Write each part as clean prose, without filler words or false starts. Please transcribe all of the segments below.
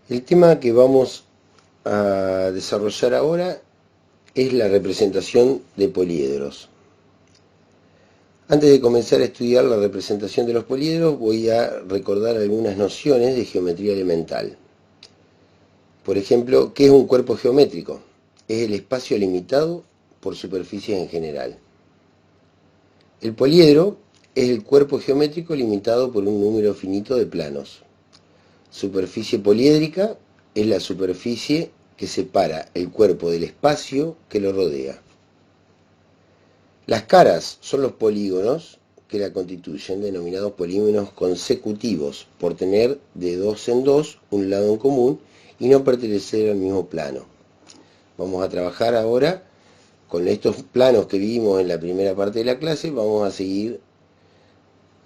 El tema que vamos a desarrollar ahora es la representación de poliedros. Antes de comenzar a estudiar la representación de los poliedros, voy a recordar algunas nociones de geometría elemental. Por ejemplo, ¿qué es un cuerpo geométrico? Es el espacio limitado por superficies en general. El poliedro es el cuerpo geométrico limitado por un número finito de planos. Superficie poliédrica es la superficie que separa el cuerpo del espacio que lo rodea. Las caras son los polígonos que la constituyen, denominados polígonos consecutivos, por tener de dos en dos un lado en común y no pertenecer al mismo plano. Vamos a trabajar ahora con estos planos que vimos en la primera parte de la clase. Vamos a seguir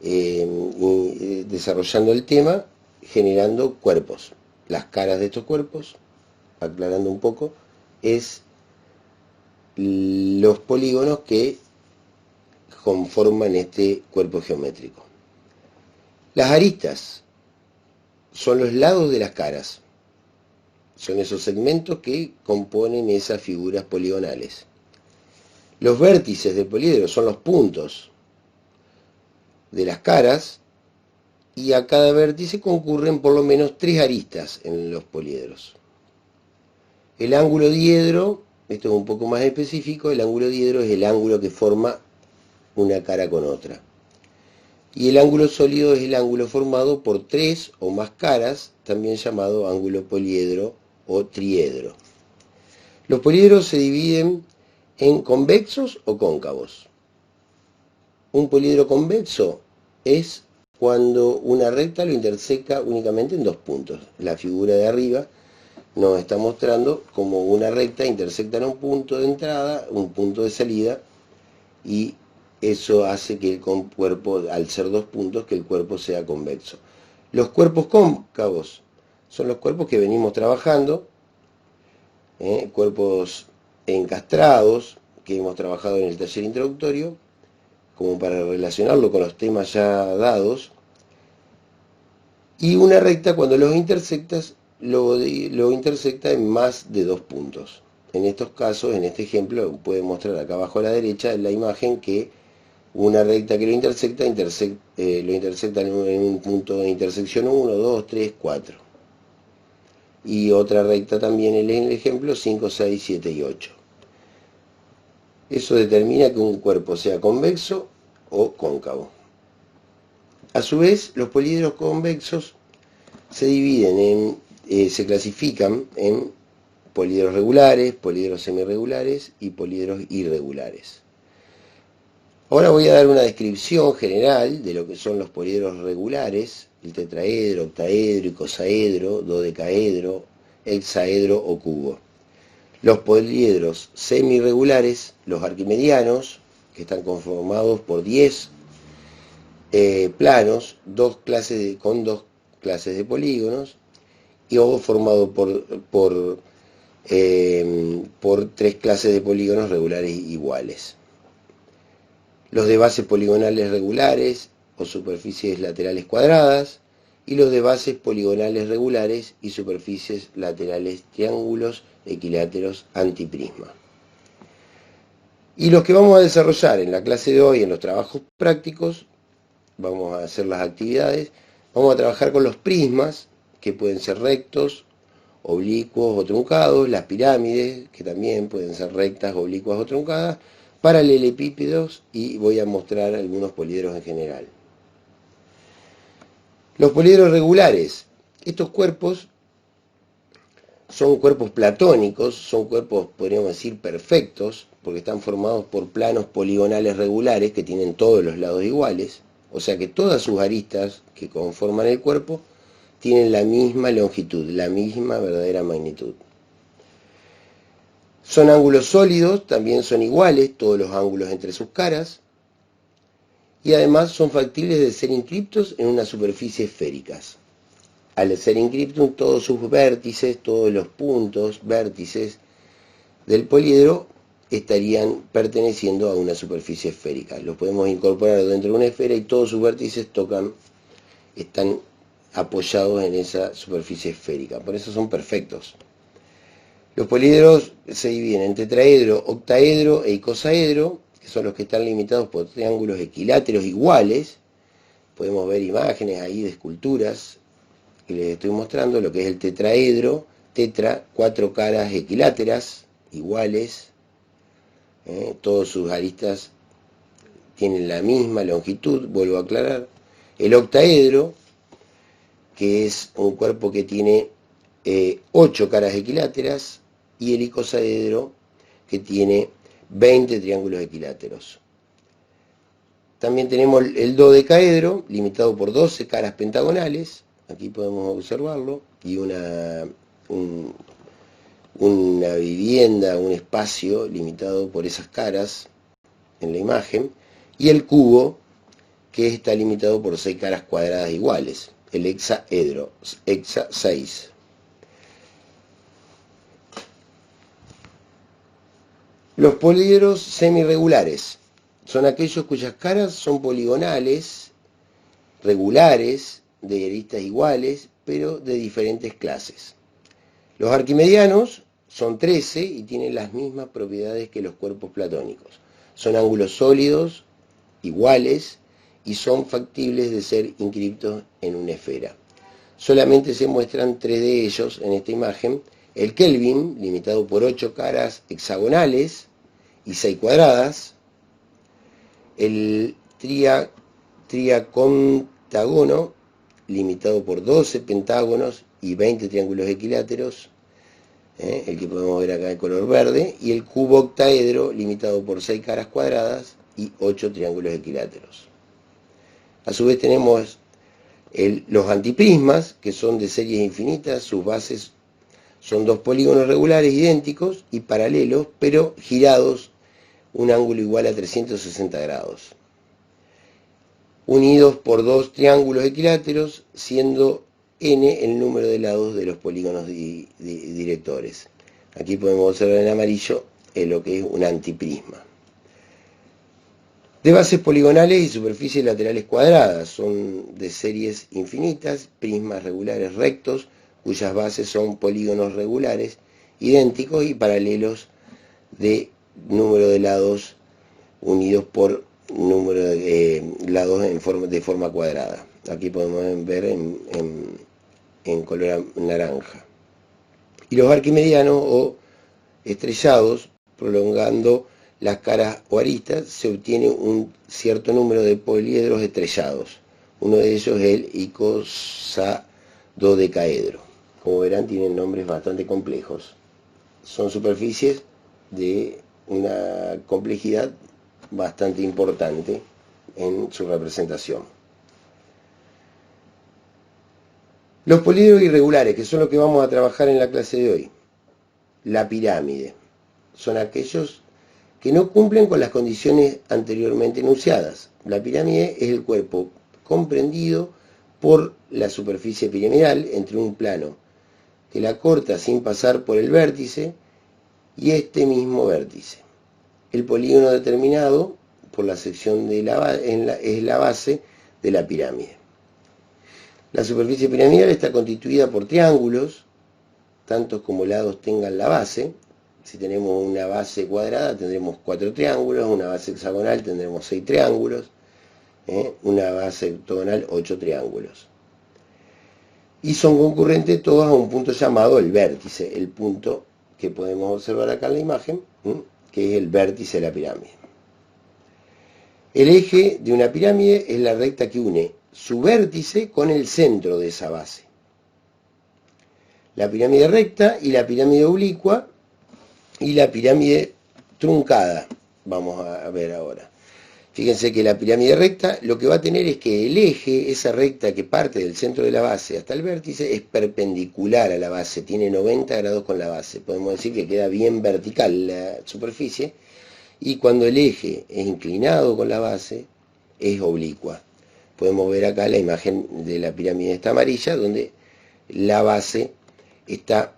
desarrollando el tema, generando cuerpos. Las caras de estos cuerpos, aclarando un poco, es los polígonos que conforman este cuerpo geométrico. Las aristas son los lados de las caras. Son esos segmentos que componen esas figuras poligonales. Los vértices del poliedro son los puntos de las caras, y a cada vértice concurren por lo menos 3 aristas en los poliedros. El ángulo diedro, esto es un poco más específico, el ángulo diedro es el ángulo que forma una cara con otra. Y el ángulo sólido es el ángulo formado por 3 o más caras, también llamado ángulo poliedro o triedro. Los poliedros se dividen en convexos o cóncavos. Un poliedro convexo es cuando una recta lo intersecta únicamente en 2 puntos. La figura de arriba nos está mostrando como una recta intersecta en un punto de entrada, un punto de salida, y eso hace que el cuerpo, al ser 2 puntos, que el cuerpo sea convexo. Los cuerpos cóncavos son los cuerpos que venimos trabajando, cuerpos encastrados, que hemos trabajado en el taller introductorio, como para relacionarlo con los temas ya dados. Y una recta, cuando los intersectas, lo intersecta en más de 2 puntos. En estos casos, en este ejemplo, puede mostrar acá abajo a la derecha en la imagen que una recta que lo intersecta, lo intersecta en un punto de intersección 1, 2, 3, 4. Y otra recta también en el ejemplo 5, 6, 7 y 8. Eso determina que un cuerpo sea convexo o cóncavo. A su vez, los poliedros convexos se clasifican en poliedros regulares, poliedros semirregulares y poliedros irregulares. Ahora voy a dar una descripción general de lo que son los poliedros regulares: el tetraedro, octaedro, icosaedro, dodecaedro, hexaedro o cubo. Los poliedros semirregulares, los arquimedianos, que están conformados por 10 planos, con dos clases de polígonos, y o formado por 3 clases de polígonos regulares iguales. Los de bases poligonales regulares o superficies laterales cuadradas, y los de bases poligonales regulares y superficies laterales triángulos equiláteros antiprisma. Y los que vamos a desarrollar en la clase de hoy, en los trabajos prácticos, vamos a hacer las actividades, vamos a trabajar con los prismas, que pueden ser rectos, oblicuos o truncados, las pirámides, que también pueden ser rectas, oblicuas o truncadas, paralelepípedos, y voy a mostrar algunos poliedros en general. Los poliedros regulares, estos cuerpos son cuerpos platónicos, son cuerpos, podríamos decir, perfectos, porque están formados por planos poligonales regulares que tienen todos los lados iguales, o sea que todas sus aristas que conforman el cuerpo tienen la misma longitud, la misma verdadera magnitud. Son ángulos sólidos, también son iguales todos los ángulos entre sus caras, y además son factibles de ser inscriptos en una superficie esféricas. Al ser inscriptos, todos sus vértices, todos los puntos, vértices del poliedro estarían perteneciendo a una superficie esférica. Los podemos incorporar dentro de una esfera y todos sus vértices están apoyados en esa superficie esférica. Por eso son perfectos. Los poliedros se dividen en tetraedro, octaedro e icosaedro, que son los que están limitados por triángulos equiláteros iguales. Podemos ver imágenes ahí de esculturas que les estoy mostrando, lo que es el tetraedro, tetra, 4 caras equiláteras iguales, todas sus aristas tienen la misma longitud, vuelvo a aclarar. El octaedro, que es un cuerpo que tiene 8 caras equiláteras, y el icosaedro, que tiene 20 triángulos equiláteros. También tenemos el dodecaedro, limitado por 12 caras pentagonales, aquí podemos observarlo, y una vivienda, un espacio limitado por esas caras en la imagen, y el cubo, que está limitado por 6 caras cuadradas iguales, el hexaedro, hexa 6. Los poliedros semirregulares son aquellos cuyas caras son poligonales, regulares, de aristas iguales, pero de diferentes clases. Los arquimedianos son 13 y tienen las mismas propiedades que los cuerpos platónicos. Son ángulos sólidos, iguales, y son factibles de ser inscriptos en una esfera. Solamente se muestran 3 de ellos en esta imagen. El Kelvin, limitado por 8 caras hexagonales y 6 cuadradas. El triacontágono, limitado por 12 pentágonos y 20 triángulos equiláteros, el que podemos ver acá en color verde, y el cubo octaedro, limitado por 6 caras cuadradas y 8 triángulos equiláteros. A su vez tenemos los antiprismas, que son de series infinitas. Sus bases son 2 polígonos regulares idénticos y paralelos, pero girados un ángulo igual a 360 grados, unidos por 2 triángulos equiláteros, siendo n el número de lados de los polígonos directores. Aquí podemos observar en amarillo lo que es un antiprisma. De bases poligonales y superficies laterales cuadradas, son de series infinitas, prismas regulares rectos, cuyas bases son polígonos regulares idénticos y paralelos de número de lados unidos por número de lados de forma cuadrada. Aquí podemos ver en color naranja. Y los arquimedianos o estrellados, prolongando las caras o aristas, se obtiene un cierto número de poliedros estrellados. Uno de ellos es el icosadodecaedro. Como verán, tienen nombres bastante complejos. Son superficies de una complejidad bastante importante en su representación. Los poliedros irregulares, que son los que vamos a trabajar en la clase de hoy. La pirámide. Son aquellos que no cumplen con las condiciones anteriormente enunciadas. La pirámide es el cuerpo comprendido por la superficie piramidal entre un plano que la corta sin pasar por el vértice y este mismo vértice. El polígono determinado por la sección de es la base de la pirámide. La superficie piramidal está constituida por triángulos, tantos como lados tengan la base. Si tenemos una base cuadrada tendremos 4 triángulos, una base hexagonal tendremos 6 triángulos, una base octogonal 8 triángulos. Y son concurrentes todos a un punto llamado el vértice, el punto que podemos observar acá en la imagen, que es el vértice de la pirámide. El eje de una pirámide es la recta que une su vértice con el centro de esa base. La pirámide recta y la pirámide oblicua y la pirámide truncada, vamos a ver ahora. Fíjense que la pirámide recta lo que va a tener es que el eje, esa recta que parte del centro de la base hasta el vértice, es perpendicular a la base, tiene 90 grados con la base. Podemos decir que queda bien vertical la superficie, y cuando el eje es inclinado con la base, es oblicua. Podemos ver acá la imagen de la pirámide esta amarilla, donde la base está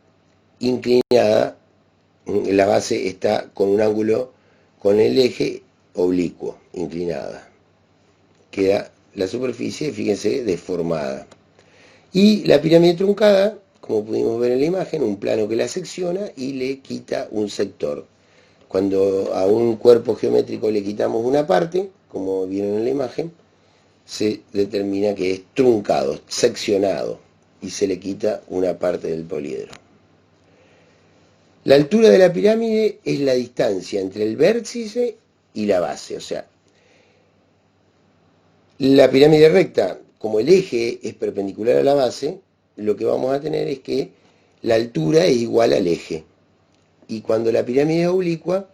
inclinada, la base está con un ángulo con el eje oblicuo, inclinada. Queda la superficie, fíjense, deformada. Y la pirámide truncada, como pudimos ver en la imagen, un plano que la secciona y le quita un sector. Cuando a un cuerpo geométrico le quitamos una parte, como vieron en la imagen, se determina que es truncado, seccionado, y se le quita una parte del poliedro. La altura de la pirámide es la distancia entre el vértice y la base, o sea, la pirámide recta, como el eje es perpendicular a la base, lo que vamos a tener es que la altura es igual al eje. Y cuando la pirámide es oblicua,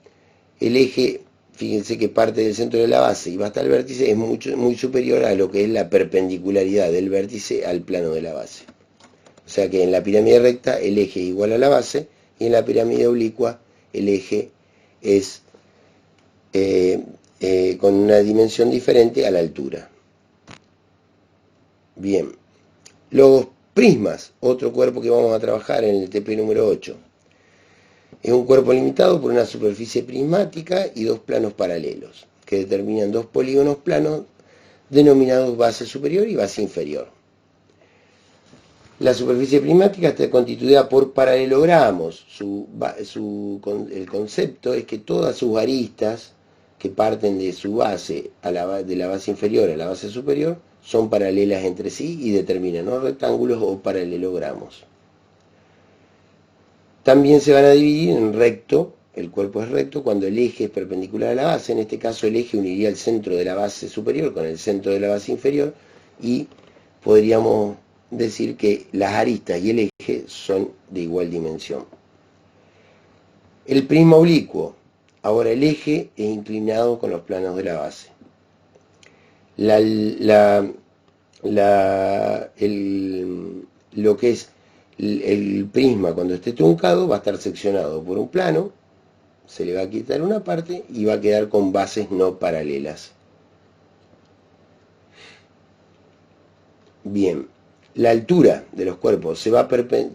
el eje, fíjense que parte del centro de la base y va hasta el vértice, es muy superior a lo que es la perpendicularidad del vértice al plano de la base. O sea que en la pirámide recta el eje es igual a la base y en la pirámide oblicua el eje es con una dimensión diferente a la altura. Bien, los prismas, otro cuerpo que vamos a trabajar en el TP número 8. Es un cuerpo limitado por una superficie prismática y dos planos paralelos, que determinan dos polígonos planos denominados base superior y base inferior. La superficie prismática está constituida por paralelogramos. El concepto es que todas sus aristas que parten de su base, de la base inferior a la base superior, son paralelas entre sí y determinan o rectángulos o paralelogramos. También se van a dividir en recto, el cuerpo es recto cuando el eje es perpendicular a la base, en este caso el eje uniría el centro de la base superior con el centro de la base inferior y podríamos decir que las aristas y el eje son de igual dimensión. El prisma oblicuo, ahora el eje es inclinado con los planos de la base. Lo que es el prisma cuando esté truncado va a estar seccionado por un plano, se le va a quitar una parte y va a quedar con bases no paralelas. Bien, la altura de los cuerpos se va a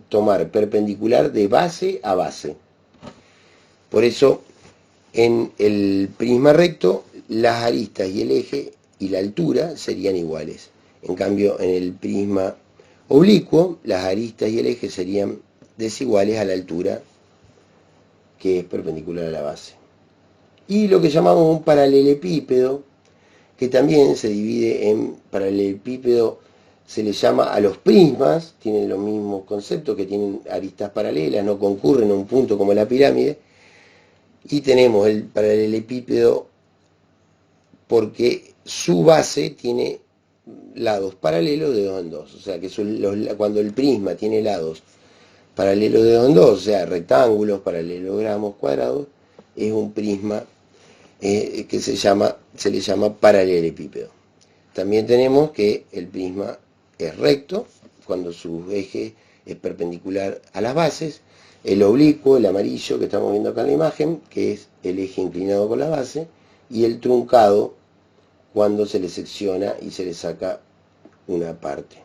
tomar perpendicular de base a base. Por eso en el prisma recto las aristas y el eje y la altura serían iguales. En cambio en el prisma oblicuo las aristas y el eje serían desiguales a la altura que es perpendicular a la base. Y lo que llamamos un paralelepípedo, que también se divide en paralelepípedo, se le llama a los prismas, tienen los mismos conceptos, que tienen aristas paralelas, no concurren a un punto como la pirámide, y tenemos el paralelepípedo porque su base tiene lados paralelos de 2 en 2, o sea que cuando el prisma tiene lados paralelos de 2 en 2, o sea rectángulos, paralelogramos, cuadrados, es un prisma que se le llama paralelepípedo. También tenemos que el prisma es recto cuando su eje es perpendicular a las bases, el oblicuo, el amarillo que estamos viendo acá en la imagen, que es el eje inclinado con la base, y el truncado cuando se le secciona y se le saca una parte.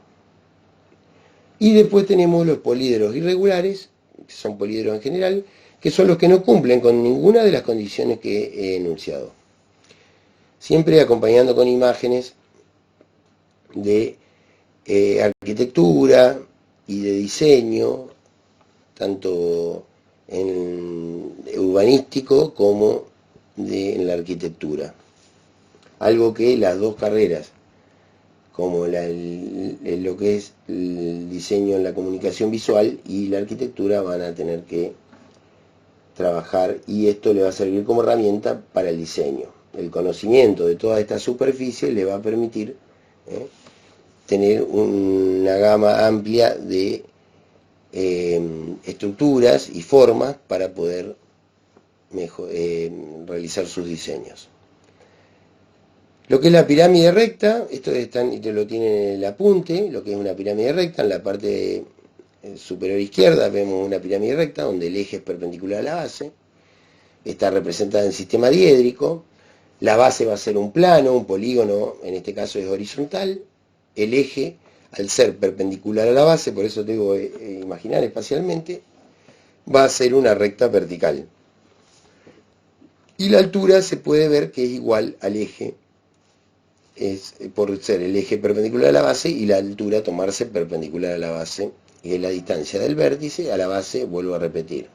Y después tenemos los políedros irregulares, que son políedros en general, que son los que no cumplen con ninguna de las condiciones que he enunciado. Siempre acompañando con imágenes de arquitectura y de diseño, tanto en urbanístico como en la arquitectura. Algo que las dos carreras, como lo que es el diseño en la comunicación visual y la arquitectura, van a tener que trabajar, y esto le va a servir como herramienta para el diseño. El conocimiento de toda esta superficie le va a permitir tener una gama amplia de estructuras y formas para poder realizar sus diseños. Lo que es la pirámide recta, esto lo tienen en el apunte, lo que es una pirámide recta, en la parte superior izquierda vemos una pirámide recta donde el eje es perpendicular a la base, está representada en sistema diédrico, la base va a ser un plano, un polígono, en este caso es horizontal, el eje, al ser perpendicular a la base, por eso tengo que imaginar espacialmente, va a ser una recta vertical. Y la altura se puede ver que es igual al eje es por ser el eje perpendicular a la base y la altura tomarse perpendicular a la base, y es la distancia del vértice a la base, vuelvo a repetir.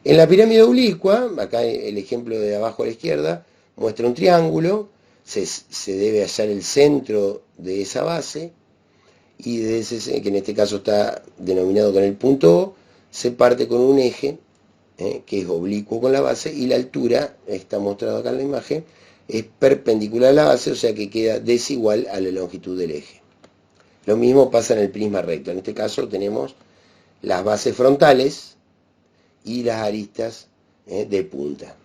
En la pirámide oblicua, acá el ejemplo de abajo a la izquierda, muestra un triángulo, se debe hallar el centro de esa base, y de ese, que en este caso está denominado con el punto O, se parte con un eje, que es oblicuo con la base, y la altura, está mostrado acá en la imagen, es perpendicular a la base, o sea que queda desigual a la longitud del eje. Lo mismo pasa en el prisma recto. En este caso tenemos las bases frontales y las aristas de punta.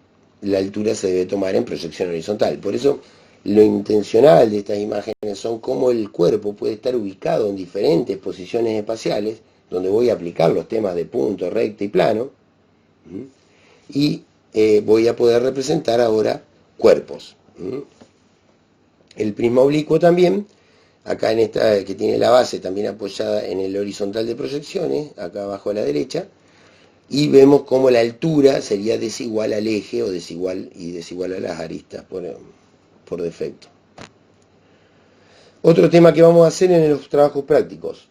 La altura se debe tomar en proyección horizontal. Por eso lo intencional de estas imágenes son cómo el cuerpo puede estar ubicado en diferentes posiciones espaciales, donde voy a aplicar los temas de punto, recta y plano, y voy a poder representar ahora cuerpos. El prisma oblicuo también, acá en esta que tiene la base también apoyada en el horizontal de proyecciones, acá abajo a la derecha, y vemos cómo la altura sería desigual al eje o desigual a las aristas por defecto. Otro tema que vamos a hacer en los trabajos prácticos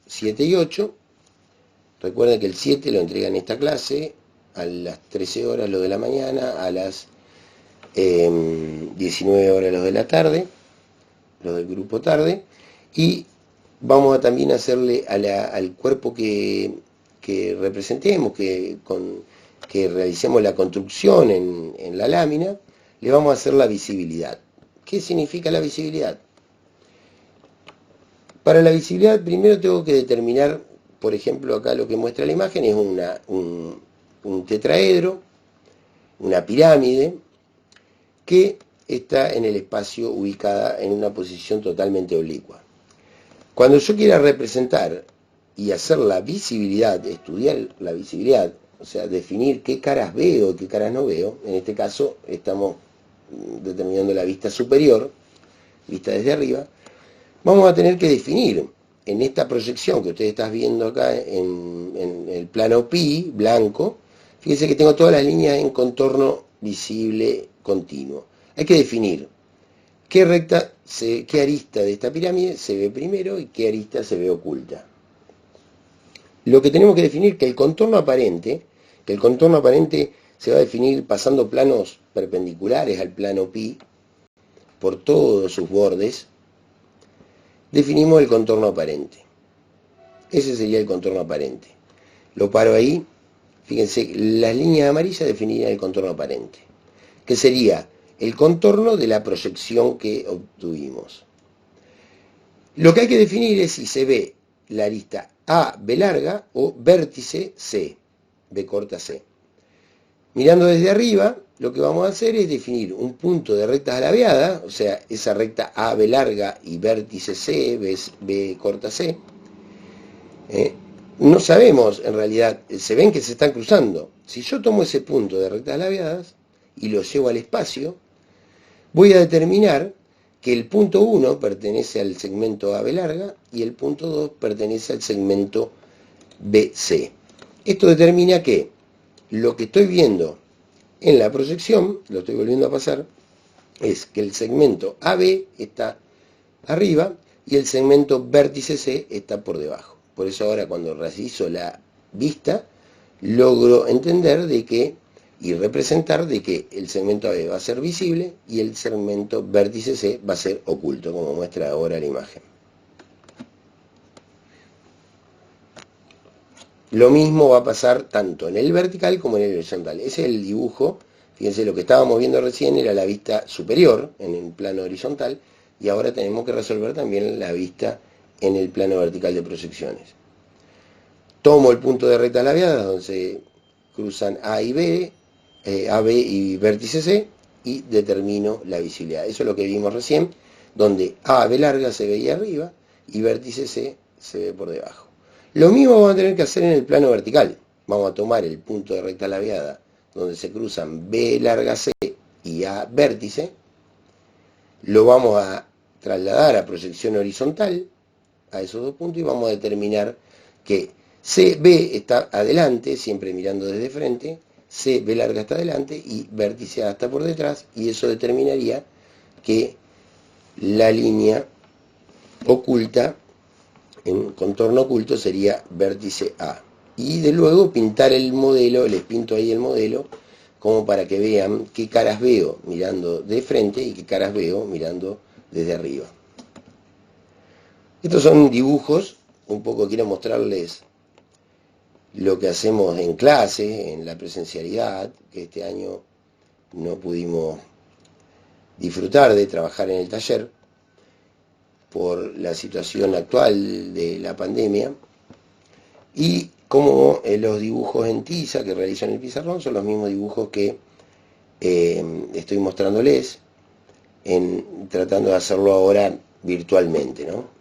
7 y 8. Recuerden que el 7 lo entrega en esta clase a las 13 horas los de la mañana, a las 19 horas los de la tarde, los del grupo tarde, y vamos a también hacerle al cuerpo que representemos, que realicemos la construcción en la lámina, le vamos a hacer la visibilidad. ¿Qué significa la visibilidad? Para la visibilidad primero tengo que determinar, por ejemplo acá lo que muestra la imagen es un tetraedro, una pirámide, que está en el espacio ubicada en una posición totalmente oblicua. Cuando yo quiera representar y hacer la visibilidad, estudiar la visibilidad, o sea, definir qué caras veo y qué caras no veo, en este caso estamos determinando la vista superior, vista desde arriba, vamos a tener que definir en esta proyección que ustedes están viendo acá en el plano pi, blanco, fíjense que tengo todas las líneas en contorno visible continuo. Hay que definir qué arista de esta pirámide se ve primero y qué arista se ve oculta. Lo que tenemos que definir que el contorno aparente se va a definir pasando planos perpendiculares al plano pi por todos sus bordes. Definimos el contorno aparente. Ese sería el contorno aparente. Lo paro ahí. Fíjense, las líneas amarillas definirían el contorno aparente, que sería el contorno de la proyección que obtuvimos. Lo que hay que definir es si se ve la arista A, B larga o vértice C, B corta C. Mirando desde arriba, lo que vamos a hacer es definir un punto de rectas alabeadas, o sea, esa recta A, B larga y vértice C, B corta C. No sabemos, en realidad, se ven que se están cruzando. Si yo tomo ese punto de rectas labiadas y lo llevo al espacio, voy a determinar que el punto 1 pertenece al segmento AB larga y el punto 2 pertenece al segmento BC. Esto determina que lo que estoy viendo en la proyección, lo estoy volviendo a pasar, es que el segmento AB está arriba y el segmento vértice C está por debajo. Por eso ahora cuando realizo la vista, logro entender y representar de que el segmento AB va a ser visible y el segmento vértice C va a ser oculto, como muestra ahora la imagen. Lo mismo va a pasar tanto en el vertical como en el horizontal. Ese es el dibujo. Fíjense, lo que estábamos viendo recién era la vista superior en el plano horizontal y ahora tenemos que resolver también la vista en el plano vertical de proyecciones. Tomo el punto de recta labiada donde se cruzan A y B, AB y vértice C, y determino la visibilidad. Eso es lo que vimos recién, donde AB larga se veía arriba y vértice C se ve por debajo. Lo mismo vamos a tener que hacer en el plano vertical. Vamos a tomar el punto de recta labiada donde se cruzan B larga C y A vértice, lo vamos a trasladar a proyección horizontal a esos dos puntos y vamos a determinar que CB está adelante, siempre mirando desde frente, CB larga está adelante y vértice A está por detrás, y eso determinaría que la línea oculta, en contorno oculto sería vértice A. Y de luego pintar el modelo, les pinto ahí el modelo, como para que vean qué caras veo mirando de frente y qué caras veo mirando desde arriba. Estos son dibujos, un poco quiero mostrarles lo que hacemos en clase, en la presencialidad, que este año no pudimos disfrutar de trabajar en el taller por la situación actual de la pandemia, y como los dibujos en tiza que realizan el pizarrón son los mismos dibujos que estoy mostrándoles, tratando de hacerlo ahora virtualmente, ¿no?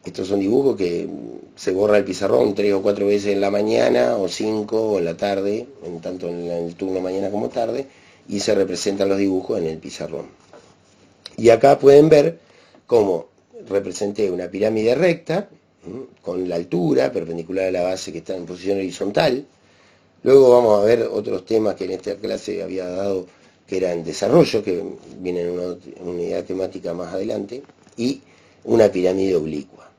Estos son dibujos que se borra el pizarrón 3 o 4 veces en la mañana, o 5 o en la tarde, tanto en el turno mañana como tarde, y se representan los dibujos en el pizarrón. Y acá pueden ver cómo representé una pirámide recta, con la altura perpendicular a la base que está en posición horizontal. Luego vamos a ver otros temas que en esta clase había dado, que eran desarrollo, que vienen en una unidad temática más adelante, y una pirámide oblicua.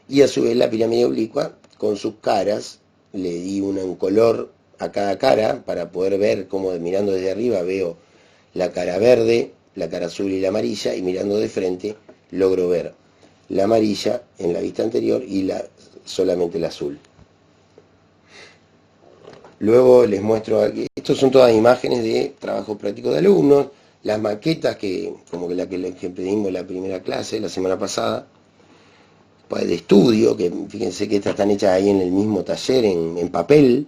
Y a su vez la pirámide oblicua, con sus caras, le di un color a cada cara para poder ver cómo mirando desde arriba veo la cara verde, la cara azul y la amarilla, y mirando de frente logro ver la amarilla en la vista anterior y solamente la azul. Luego les muestro aquí, estos son todas imágenes de trabajos prácticos de alumnos, las maquetas como la que pedimos la primera clase la semana pasada, de estudio, que fíjense que estas están hechas ahí en el mismo taller, en papel,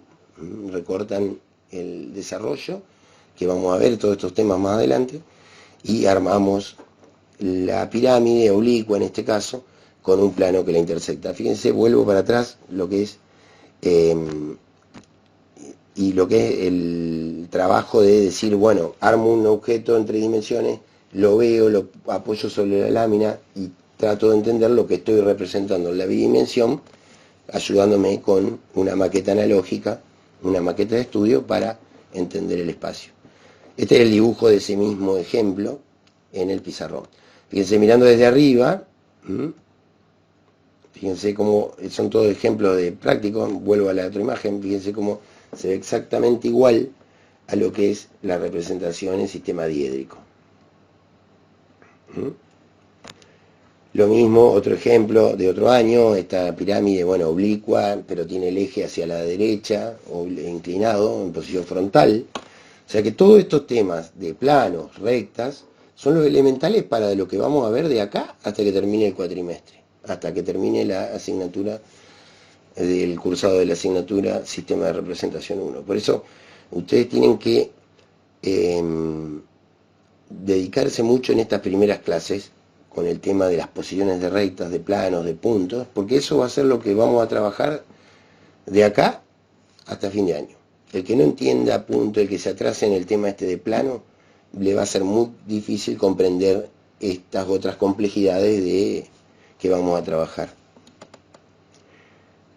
recortan el desarrollo, que vamos a ver todos estos temas más adelante, y armamos la pirámide oblicua en este caso, con un plano que la intersecta. Fíjense, vuelvo para atrás lo que es y lo que es el trabajo de decir, bueno, armo un objeto en 3 dimensiones, lo veo, lo apoyo sobre la lámina y trato de entender lo que estoy representando en la bidimensión, ayudándome con una maqueta analógica, una maqueta de estudio para entender el espacio. Este es el dibujo de ese mismo ejemplo en el pizarrón. Fíjense, mirando desde arriba, fíjense cómo son todos ejemplos de prácticos. Vuelvo a la otra imagen, fíjense cómo se ve exactamente igual a lo que es la representación en sistema diédrico. Lo mismo, otro ejemplo de otro año, esta pirámide, bueno, oblicua, pero tiene el eje hacia la derecha, o inclinado, en posición frontal. O sea que todos estos temas de planos, rectas, son los elementales para lo que vamos a ver de acá hasta que termine el cuatrimestre, hasta que termine la asignatura del cursado de la asignatura Sistema de Representación 1. Por eso ustedes tienen que dedicarse mucho en estas primeras clases con el tema de las posiciones de rectas, de planos, de puntos, porque eso va a ser lo que vamos a trabajar de acá hasta fin de año. El que no entienda punto, el que se atrase en el tema de plano, le va a ser muy difícil comprender estas otras complejidades que vamos a trabajar.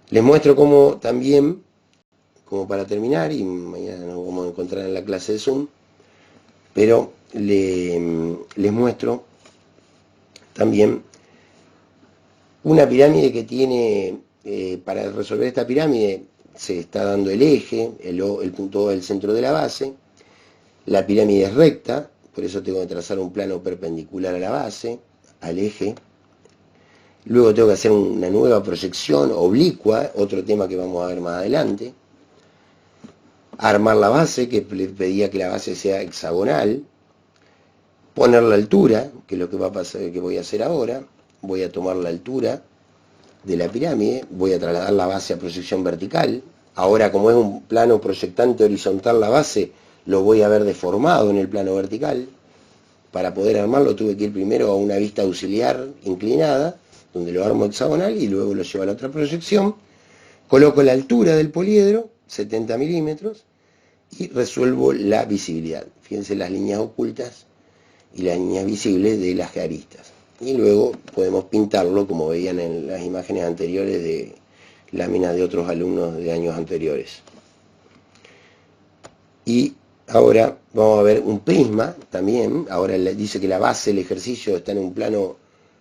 Les muestro cómo también, como para terminar, y mañana nos vamos a encontrar en la clase de Zoom, pero les muestro también una pirámide que tiene, para resolver esta pirámide, se está dando el eje, el punto O del centro de la base, la pirámide es recta, por eso tengo que trazar un plano perpendicular a la base, al eje. Luego tengo que hacer una nueva proyección oblicua, otro tema que vamos a ver más adelante. Armar la base, que les pedía que la base sea hexagonal. Poner la altura, que es lo que va a pasar, que voy a hacer ahora. Voy a tomar la altura de la pirámide, voy a trasladar la base a proyección vertical. Ahora, como es un plano proyectante horizontal la base, lo voy a ver deformado en el plano vertical. Para poder armarlo tuve que ir primero a una vista auxiliar inclinada, donde lo armo hexagonal y luego lo llevo a la otra proyección. Coloco la altura del poliedro, 70 milímetros, y resuelvo la visibilidad. Fíjense las líneas ocultas y las líneas visibles de las aristas. Y luego podemos pintarlo, como veían en las imágenes anteriores de láminas de otros alumnos de años anteriores. Y Ahora vamos a ver un prisma también. Ahora dice que la base del ejercicio está en un plano,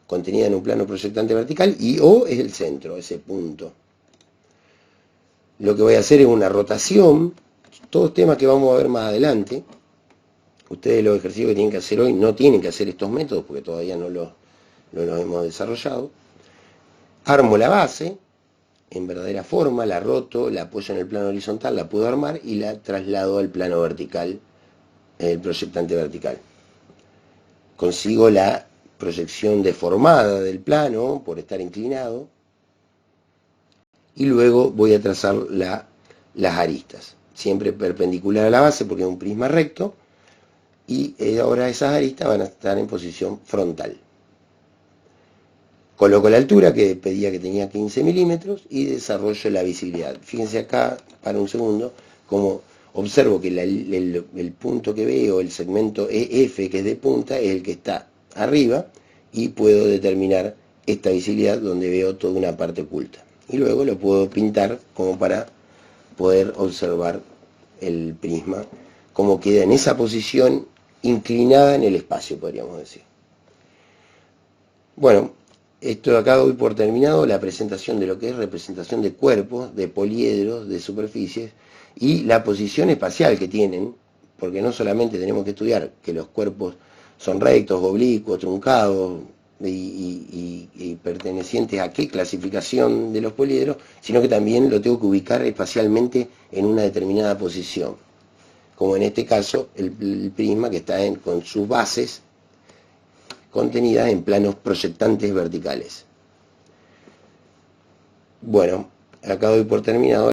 contenida en un plano proyectante vertical, y O es el centro, ese punto. Lo que voy a hacer es una rotación, todos temas que vamos a ver más adelante. Ustedes los ejercicios que tienen que hacer hoy no tienen que hacer estos métodos porque todavía no los hemos desarrollado. Armo la base en verdadera forma, la roto, la apoyo en el plano horizontal, la puedo armar y la traslado al plano vertical, el proyectante vertical. Consigo la proyección deformada del plano por estar inclinado y luego voy a trazar las aristas, siempre perpendicular a la base porque es un prisma recto, y ahora esas aristas van a estar en posición frontal. Coloco la altura, que pedía que tenía 15 milímetros, y desarrollo la visibilidad. Fíjense acá, para un segundo, como observo que el punto que veo, el segmento EF, que es de punta, es el que está arriba, y puedo determinar esta visibilidad donde veo toda una parte oculta. Y luego lo puedo pintar como para poder observar el prisma, como queda en esa posición inclinada en el espacio, podríamos decir. Bueno, esto de acá doy por terminado la presentación de lo que es representación de cuerpos, de poliedros, de superficies y la posición espacial que tienen, porque no solamente tenemos que estudiar que los cuerpos son rectos, oblicuos, truncados y pertenecientes a qué clasificación de los poliedros, sino que también lo tengo que ubicar espacialmente en una determinada posición, como en este caso el prisma que está con sus bases contenidas en planos proyectantes verticales. Bueno, acá doy por terminado.